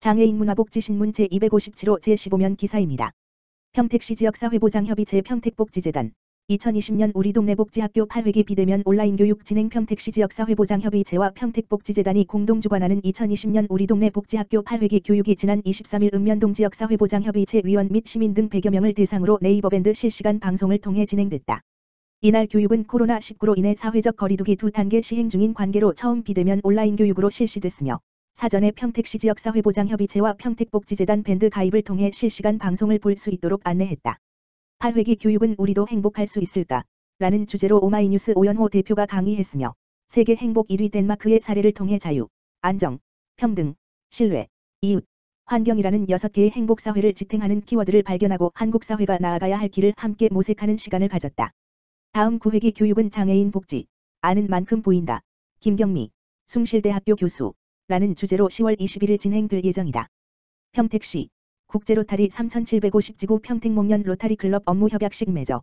장애인 문화복지신문 제257호 제15면 기사입니다. 평택시 지역사회보장협의 제 평택복지재단 2020년 우리 동네 복지학교 8회기 비대면 온라인 교육 진행 평택시 지역사회보장협의체와 평택복지재단이 공동 주관하는 2020년 우리 동네 복지학교 8회기 교육이 지난 23일 읍면동 지역사회보장협의체 위원 및 시민 등 100여 명을 대상으로 네이버 밴드 실시간 방송을 통해 진행됐다. 이날 교육은 코로나19로 인해 사회적 거리두기 2단계 시행 중인 관계로 처음 비대면 온라인 교육으로 실시됐으며 사전에 평택시 지역사회보장협의체와 평택복지재단 밴드 가입을 통해 실시간 방송을 볼 수 있도록 안내했다. 8회기 교육은 우리도 행복할 수 있을까? 라는 주제로 오마이뉴스 오연호 대표가 강의했으며 세계 행복 1위 덴마크의 사례를 통해 자유, 안정, 평등, 신뢰, 이웃, 환경이라는 6개의 행복사회를 지탱하는 키워드를 발견하고 한국 사회가 나아가야 할 길을 함께 모색하는 시간을 가졌다. 다음 9회기 교육은 장애인 복지, 아는 만큼 보인다. 김경미, 숭실대학교 교수 라는 주제로 10월 21일 진행될 예정이다. 평택시 국제로타리 3750지구 평택목련 로타리클럽 업무협약식 맺어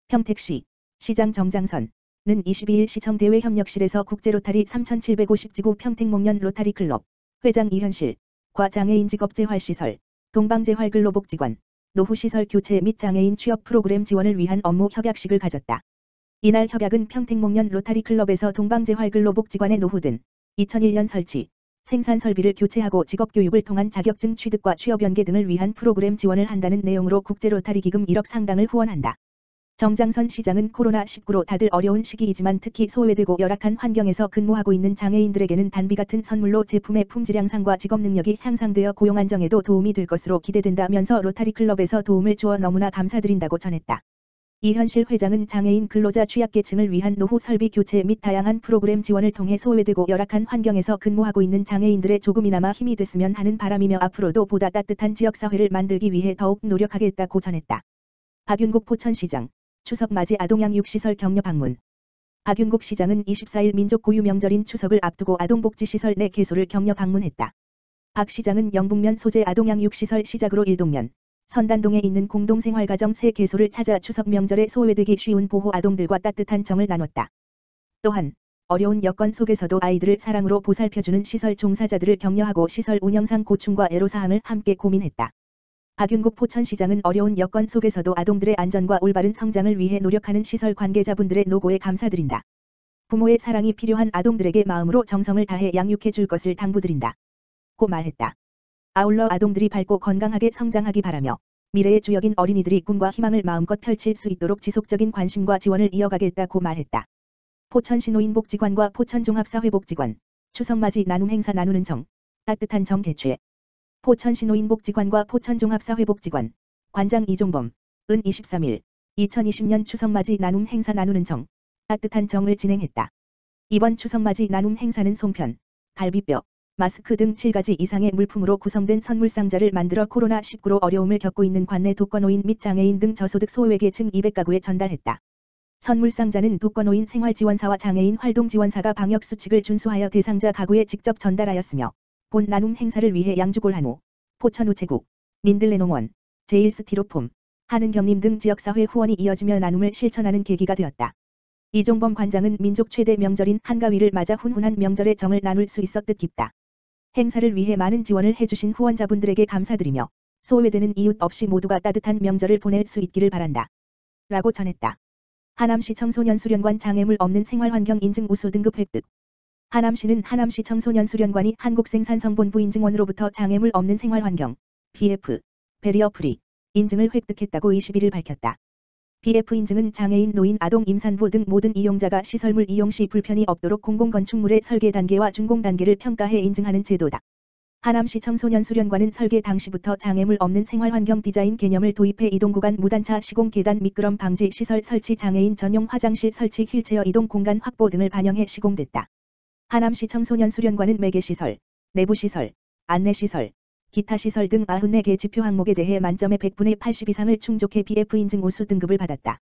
평택시 시장 정장선은 22일 시청대외협력실에서 국제로타리 3750지구 평택목련 로타리클럽 회장 이현실과 장애인 직업재활시설, 동방재활근로복지관, 노후시설 교체 및 장애인 취업 프로그램 지원을 위한 업무 협약식을 가졌다. 이날 협약은 평택목련 로타리클럽에서 동방재활근로복지관의 노후든 2001년 설치, 생산 설비를 교체하고 직업교육을 통한 자격증 취득과 취업 연계 등을 위한 프로그램 지원을 한다는 내용으로 국제로타리 기금 1억 상당을 후원한다. 정장선 시장은 코로나19로 다들 어려운 시기이지만 특히 소외되고 열악한 환경에서 근무하고 있는 장애인들에게는 단비 같은 선물로 제품의 품질 향상과 직업 능력이 향상되어 고용 안정에도 도움이 될 것으로 기대된다면서 로타리 클럽에서 도움을 주어 너무나 감사드린다고 전했다. 이현실 회장은 장애인 근로자 취약계층을 위한 노후 설비 교체 및 다양한 프로그램 지원을 통해 소외되고 열악한 환경에서 근무하고 있는 장애인들의 조금이나마 힘이 됐으면 하는 바람이며 앞으로도 보다 따뜻한 지역사회를 만들기 위해 더욱 노력하겠다고 전했다. 박윤국 포천시장 추석맞이 아동양육시설 격려 방문. 박윤국 시장은 24일 민족고유 명절인 추석을 앞두고 아동복지시설 내 개소를 격려 방문했다. 박 시장은 영북면 소재 아동양육시설 시작으로 일동면, 선단동에 있는 공동생활가정 3개소를 찾아 추석 명절에 소외되기 쉬운 보호 아동들과 따뜻한 정을 나눴다. 또한 어려운 여건 속에서도 아이들을 사랑으로 보살펴주는 시설 종사자들을 격려하고 시설 운영상 고충과 애로사항을 함께 고민했다. 박윤국 포천시장은 어려운 여건 속에서도 아동들의 안전과 올바른 성장을 위해 노력하는 시설 관계자분들의 노고에 감사드린다. 부모의 사랑이 필요한 아동들에게 마음으로 정성을 다해 양육해 줄 것을 당부드린다. 고 말했다. 아울러 아동들이 밝고 건강하게 성장하기 바라며 미래의 주역인 어린이들이 꿈과 희망을 마음껏 펼칠 수 있도록 지속적인 관심과 지원을 이어가겠다고 말했다. 포천시노인복지관과 포천종합사회복지관 추석맞이 나눔 행사 나누는 정, 따뜻한 정 개최. 포천시노인복지관과 포천종합사회복지관 관장 이종범, 은 23일 2020년 추석맞이 나눔 행사 나누는 정, 따뜻한 정을 진행했다. 이번 추석맞이 나눔 행사는 송편, 갈비뼈, 마스크 등 7가지 이상의 물품으로 구성된 선물 상자를 만들어 코로나19로 어려움을 겪고 있는 관내 독거노인 및 장애인 등 저소득 소외계층 200가구에 전달했다. 선물 상자는 독거노인 생활지원사와 장애인 활동지원사가 방역수칙을 준수하여 대상자 가구에 직접 전달하였으며 본 나눔 행사를 위해 양주골한우, 포천우체국, 민들레농원, 제일스티로폼, 한은경님 등 지역사회 후원이 이어지며 나눔을 실천하는 계기가 되었다. 이종범 관장은 민족 최대 명절인 한가위를 맞아 훈훈한 명절의 정을 나눌 수 있어 뜻깊다. 행사를 위해 많은 지원을 해주신 후원자분들에게 감사드리며 소외되는 이웃 없이 모두가 따뜻한 명절을 보낼 수 있기를 바란다. 라고 전했다. 하남시 청소년수련관 장애물 없는 생활환경 인증 우수 등급 획득. 하남시는 하남시 청소년수련관이 한국생산성본부 인증원으로부터 장애물 없는 생활환경 BF, 베리어 프리 인증을 획득했다고 21일 밝혔다. BF 인증은 장애인, 노인, 아동, 임산부 등 모든 이용자가 시설물 이용 시 불편이 없도록 공공건축물의 설계 단계와 준공 단계를 평가해 인증하는 제도다. 하남시 청소년수련관은 설계 당시부터 장애물 없는 생활환경 디자인 개념을 도입해 이동구간 무단차 시공 계단 미끄럼 방지 시설 설치 장애인 전용 화장실 설치 휠체어 이동 공간 확보 등을 반영해 시공됐다. 하남시 청소년수련관은 매개시설, 내부시설, 안내시설, 기타시설 등 94개 지표 항목에 대해 만점의 100분의 80 이상을 충족해 BF 인증 우수 등급을 받았다.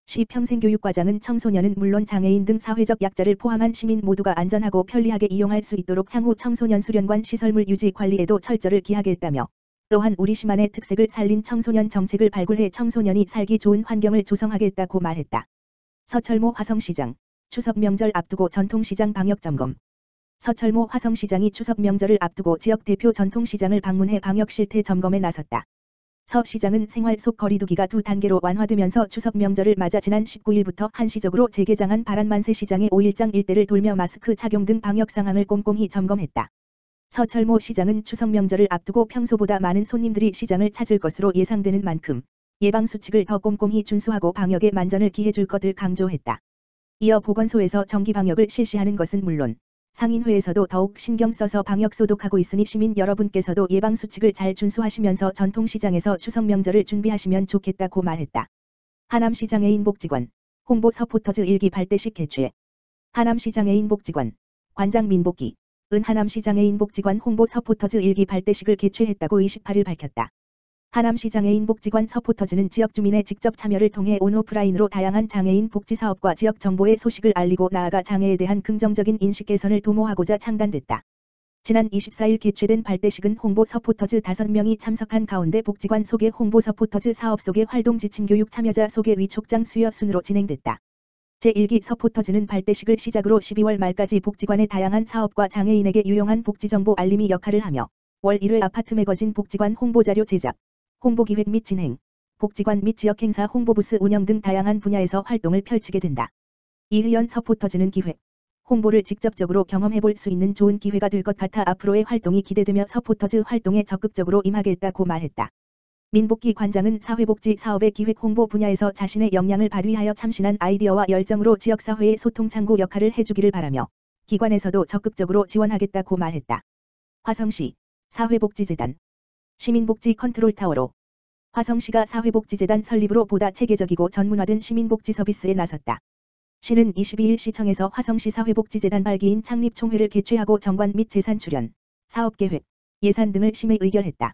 시 평생교육과장은 청소년은 물론 장애인 등 사회적 약자를 포함한 시민 모두가 안전하고 편리하게 이용할 수 있도록 향후 청소년 수련관 시설물 유지 관리에도 철저를 기하겠다며 또한 우리 시만의 특색을 살린 청소년 정책을 발굴해 청소년이 살기 좋은 환경을 조성하겠다고 말했다. 서철모 화성시장 추석 명절 앞두고 전통시장 방역점검. 서철모 화성시장이 추석 명절을 앞두고 지역 대표 전통시장을 방문해 방역 실태 점검에 나섰다. 서 시장은 생활 속 거리두기가 두 단계로 완화되면서 추석 명절을 맞아 지난 19일부터 한시적으로 재개장한 바란만세 시장의 5일장 일대를 돌며 마스크 착용 등 방역 상황을 꼼꼼히 점검했다. 서철모 시장은 추석 명절을 앞두고 평소보다 많은 손님들이 시장을 찾을 것으로 예상되는 만큼 예방수칙을 더 꼼꼼히 준수하고 방역에 만전을 기해줄 것을 강조했다. 이어 보건소에서 정기방역을 실시하는 것은 물론 상인회에서도 더욱 신경 써서 방역 소독하고 있으니 시민 여러분께서도 예방수칙을 잘 준수하시면서 전통시장에서 추석 명절을 준비하시면 좋겠다고 말했다. 하남시장 애인복지관 홍보 서포터즈 일기 발대식 개최. 하남시장 애인복지관 관장 민복기 은 하남시장 애인복지관 홍보 서포터즈 일기 발대식을 개최했다고 28일 밝혔다. 하남시장 애인복지관 서포터즈는 지역 주민의 직접 참여를 통해 온오프라인으로 다양한 장애인 복지 사업과 지역 정보의 소식을 알리고 나아가 장애에 대한 긍정적인 인식 개선을 도모하고자 창단됐다. 지난 24일 개최된 발대식은 홍보 서포터즈 5명이 참석한 가운데 복지관 소개 홍보 서포터즈 사업 소개 활동 지침 교육 참여자 소개 위촉장 수여 순으로 진행됐다. 제1기 서포터즈는 발대식을 시작으로 12월 말까지 복지관의 다양한 사업과 장애인에게 유용한 복지정보 알림이 역할을 하며 월 1회 아파트 매거진 복지관 홍보자료 제작, 홍보기획 및 진행, 복지관 및 지역행사 홍보부스 운영 등 다양한 분야에서 활동을 펼치게 된다. 이의연 서포터즈는 기획, 홍보를 직접적으로 경험해볼 수 있는 좋은 기회가 될 것 같아 앞으로의 활동이 기대되며 서포터즈 활동에 적극적으로 임하겠다고 말했다. 민복기 관장은 사회복지 사업의 기획 홍보 분야에서 자신의 역량을 발휘하여 참신한 아이디어와 열정으로 지역사회의 소통 창구 역할을 해주기를 바라며 기관에서도 적극적으로 지원하겠다고 말했다. 화성시 사회복지재단 시민복지 컨트롤타워로 화성시가 사회복지재단 설립으로 보다 체계적이고 전문화된 시민복지 서비스에 나섰다. 시는 22일 시청에서 화성시 사회복지재단 발기인 창립총회를 개최하고 정관 및 재산 출연, 사업계획, 예산 등을 심의 의결했다.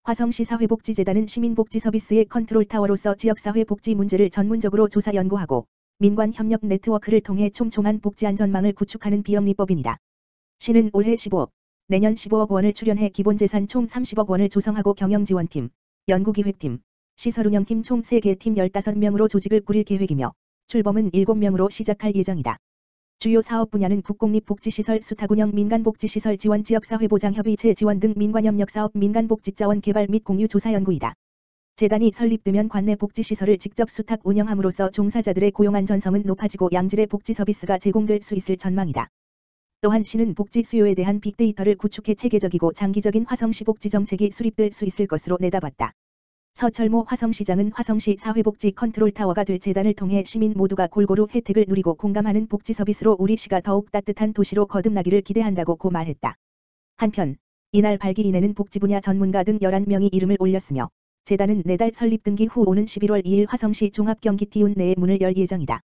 화성시 사회복지재단은 시민복지 서비스의 컨트롤타워로서 지역사회 복지 문제를 전문적으로 조사 연구하고 민관 협력 네트워크를 통해 촘촘한 복지안전망을 구축하는 비영리법인이다. 시는 올해 15억, 내년 15억 원을 출연해 기본재산 총 30억 원을 조성하고 경영지원팀, 연구기획팀, 시설운영팀 총 3개 팀 15명으로 조직을 꾸릴 계획이며 출범은 7명으로 시작할 예정이다. 주요 사업 분야는 국공립복지시설 수탁운영 민간복지시설 지원 지역사회보장협의체 지원 등 민관협력사업 민간복지자원 개발 및 공유조사 연구이다. 재단이 설립되면 관내 복지시설을 직접 수탁 운영함으로써 종사자들의 고용안전성은 높아지고 양질의 복지 서비스가 제공될 수 있을 전망이다. 또한 시는 복지 수요에 대한 빅데이터를 구축해 체계적이고 장기적인 화성시 복지 정책이 수립될 수 있을 것으로 내다봤다. 서철모 화성시장은 화성시 사회복지 컨트롤타워가 될 재단을 통해 시민 모두가 골고루 혜택을 누리고 공감하는 복지 서비스로 우리 시가 더욱 따뜻한 도시로 거듭나기를 기대한다고 말했다. 한편 이날 발기인에는 복지 분야 전문가 등 11명이 이름을 올렸으며 재단은 내달 설립 등기 후 오는 11월 2일 화성시 종합경기티운 내에 문을 열 예정이다.